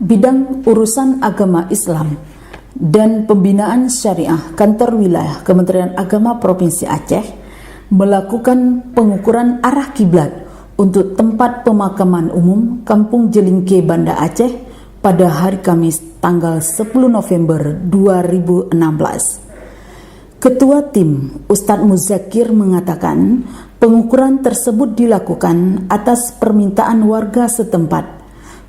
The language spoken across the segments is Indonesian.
Bidang Urusan Agama Islam dan Pembinaan Syariah Kantor Wilayah Kementerian Agama Provinsi Aceh melakukan pengukuran arah kiblat untuk tempat pemakaman umum Kampung Jelingke, Banda Aceh pada hari Kamis tanggal 10 November 2016. Ketua tim Ustadz Muzakir mengatakan pengukuran tersebut dilakukan atas permintaan warga setempat.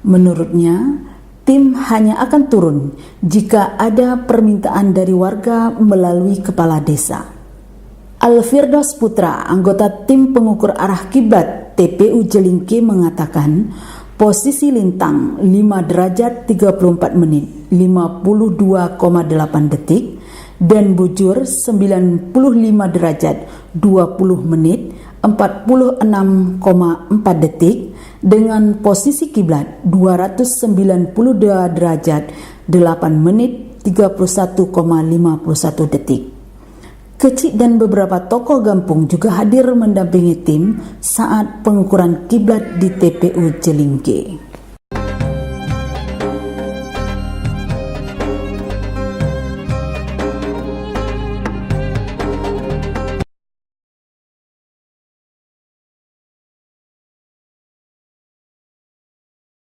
Menurutnya, tim hanya akan turun jika ada permintaan dari warga melalui kepala desa. Al-Firdaus Putra, anggota tim pengukur arah kiblat TPU Jelingke mengatakan posisi lintang 5 derajat 34 menit 52,8 detik dan bujur 95 derajat 20 menit 46,4 detik dengan posisi kiblat 292 derajat 8 menit 31,51 detik. Kecik dan beberapa tokoh kampung juga hadir mendampingi tim saat pengukuran kiblat di TPU Jelingke.